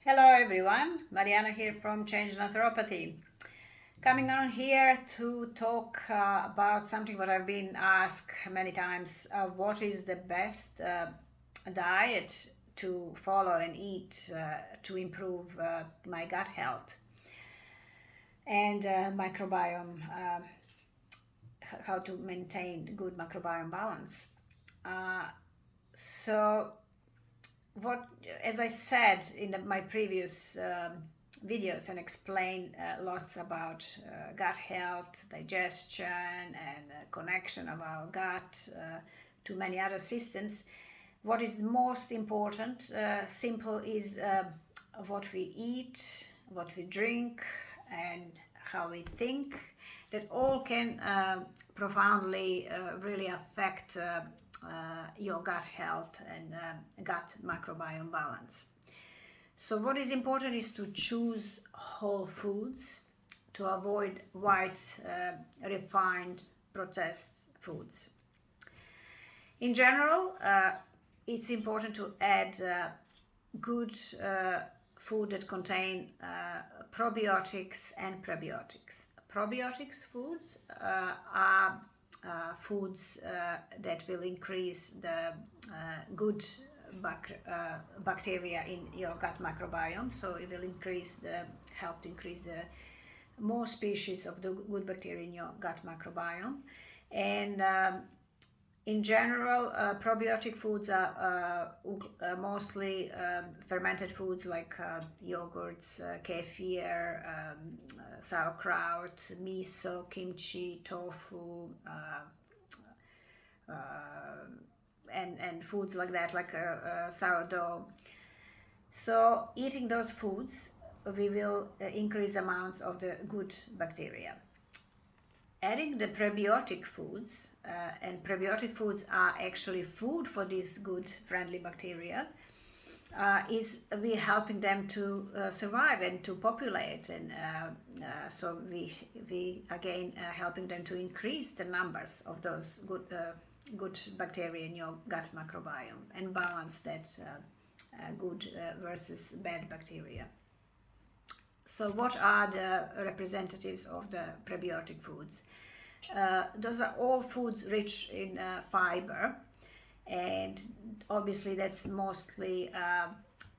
Hello everyone, Mariana here from Change Naturopathy. Coming on here to talk about something that I've been asked many times. What is the best diet to follow and eat to improve my gut health and microbiome, how to maintain good microbiome balance. Uh, so what as I said in my previous videos and explained lots about gut health, digestion, and connection of our gut to many other systems, what is most important, simple, is what we eat, what we drink, and how we think. That all can profoundly really affect your gut health and gut microbiome balance. So what is important is to choose whole foods, to avoid white, refined, processed foods. In general, it's important to add good food that contain probiotics and prebiotics. Probiotics foods are foods that will increase the good bacteria in your gut microbiome. So it will help to increase the more species of the good bacteria in your gut microbiome. And in general, probiotic foods are mostly fermented foods like yogurts, kefir, sauerkraut, miso, kimchi, tofu, and foods like that, like sourdough. So eating those foods, we will increase amounts of the good bacteria. Adding the prebiotic foods, and prebiotic foods are actually food for these good friendly bacteria, is we helping them to survive and to populate, and so we again helping them to increase the numbers of those good bacteria in your gut microbiome and balance that good versus bad bacteria. So what are the representatives of the prebiotic foods? Those are all foods rich in fiber, and obviously that's mostly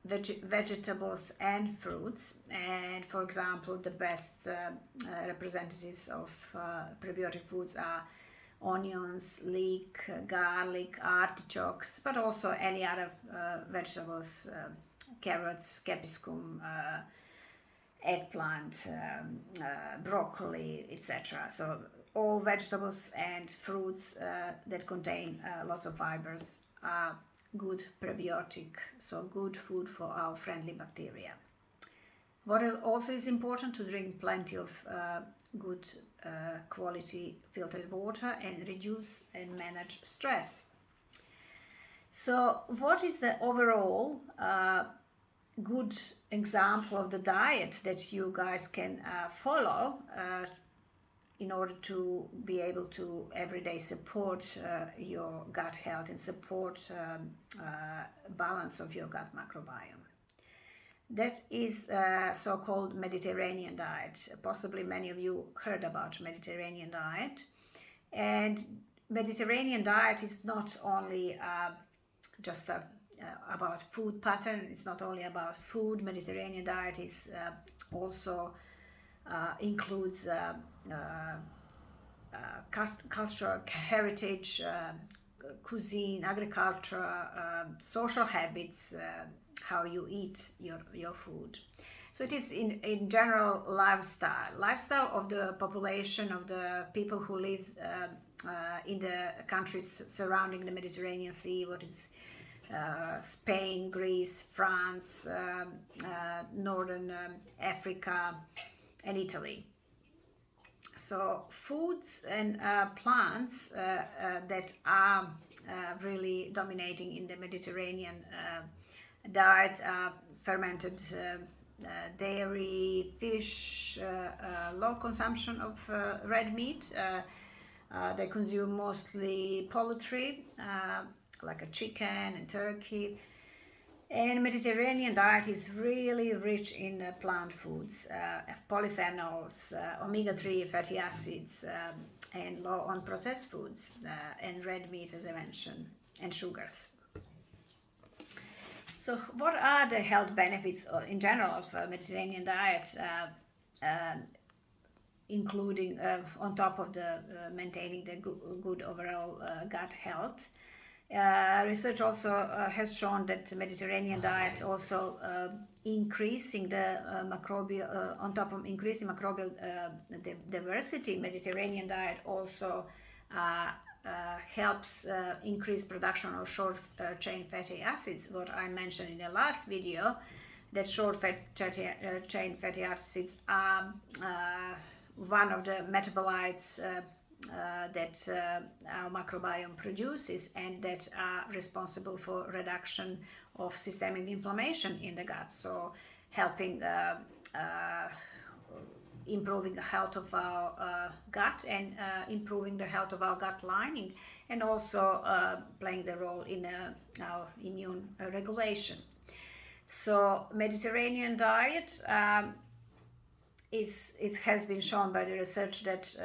vegetables and fruits. And for example, the best representatives of prebiotic foods are onions, leek, garlic, artichokes, but also any other vegetables, carrots, capsicum, eggplant, broccoli, etc. So all vegetables and fruits that contain lots of fibers are good prebiotic, so good food for our friendly bacteria. What also is important to drink plenty of good quality filtered water and reduce and manage stress. So what is the overall good example of the diet that you guys can follow in order to be able to everyday support your gut health and support balance of your gut microbiome? That is so-called Mediterranean diet. Possibly many of you heard about Mediterranean diet. And Mediterranean diet is not only just about food pattern. It's not only about food. Mediterranean diet is also includes cultural heritage, cuisine, agriculture, social habits, how you eat your food. So it is in general lifestyle of the population, of the people who lives in the countries surrounding the Mediterranean Sea, what is Spain, Greece, France, Northern Africa, and Italy. So foods and plants that are really dominating in the Mediterranean diet are fermented dairy, fish, low consumption of red meat. They consume mostly poultry, like a chicken and turkey. And Mediterranean diet is really rich in plant foods, polyphenols, omega-3 fatty acids, and low on processed foods, and red meat, as I mentioned, and sugars. So what are the health benefits in general of Mediterranean diet, including on top of the maintaining the good overall gut health? Research also has shown that Mediterranean diet also increasing the microbial, on top of increasing microbial diversity. Mediterranean diet also helps increase production of short chain fatty acids, what I mentioned in the last video, that short chain fatty acids are one of the metabolites that our microbiome produces, and that are responsible for reduction of systemic inflammation in the gut, so helping improving the health of our gut, and improving the health of our gut lining, and also playing the role in our immune regulation. So Mediterranean diet, it has been shown by the research that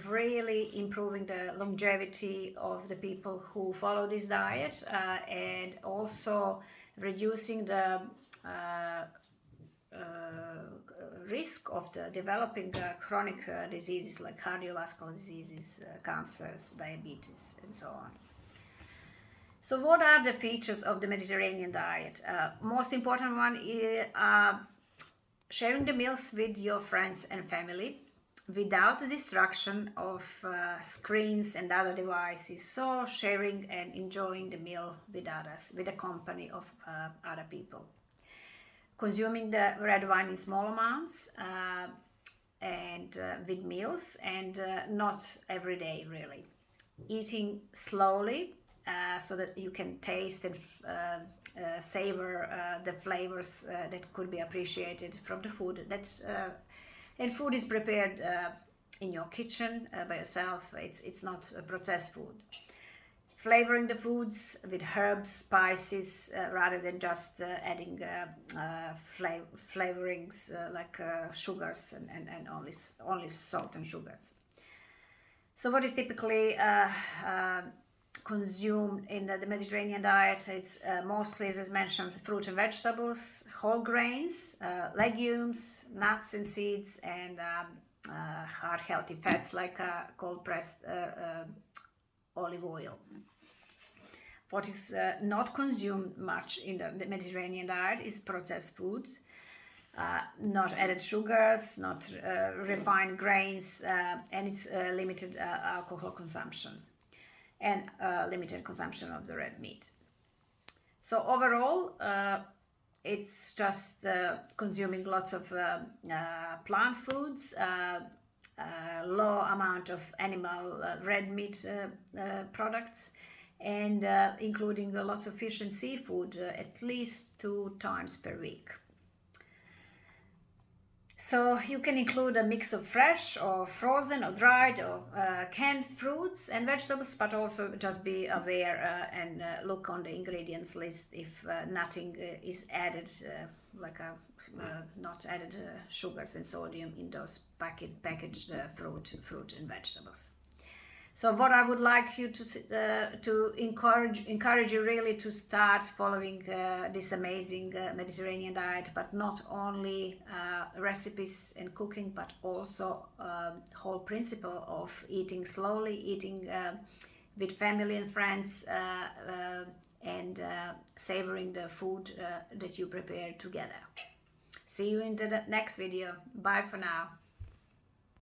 really improving the longevity of the people who follow this diet, and also reducing the risk of the developing chronic diseases like cardiovascular diseases, cancers, diabetes, and so on. So what are the features of the Mediterranean diet? Most important one is sharing the meals with your friends and family without the distraction of screens and other devices. So sharing and enjoying the meal with others, with the company of other people. Consuming the red wine in small amounts and with meals, and not every day really. Eating slowly so that you can taste and savor the flavors that could be appreciated from the food and food is prepared in your kitchen by yourself. It's not processed food. Flavoring the foods with herbs, spices, rather than just adding flavorings like sugars and only salt and sugars. So what is typically consumed in the Mediterranean diet? It's mostly, as I mentioned, fruit and vegetables, whole grains, legumes, nuts and seeds, and hard healthy fats like cold pressed olive oil. What is not consumed much in the Mediterranean diet is processed foods, not added sugars, not refined grains, and it's limited alcohol consumption, and limited consumption of the red meat. So overall, it's just consuming lots of plant foods, low amount of animal red meat products, and including lots of fish and seafood at least 2 times per week. So you can include a mix of fresh or frozen or dried or canned fruits and vegetables, but also just be aware and look on the ingredients list if nothing is added, not added sugars and sodium in those packaged fruit and vegetables. So what I would like you to encourage you really to start following this amazing Mediterranean diet, but not only recipes and cooking, but also whole principle of eating slowly, eating with family and friends, and savoring the food that you prepare together. See you in the next video. Bye for now.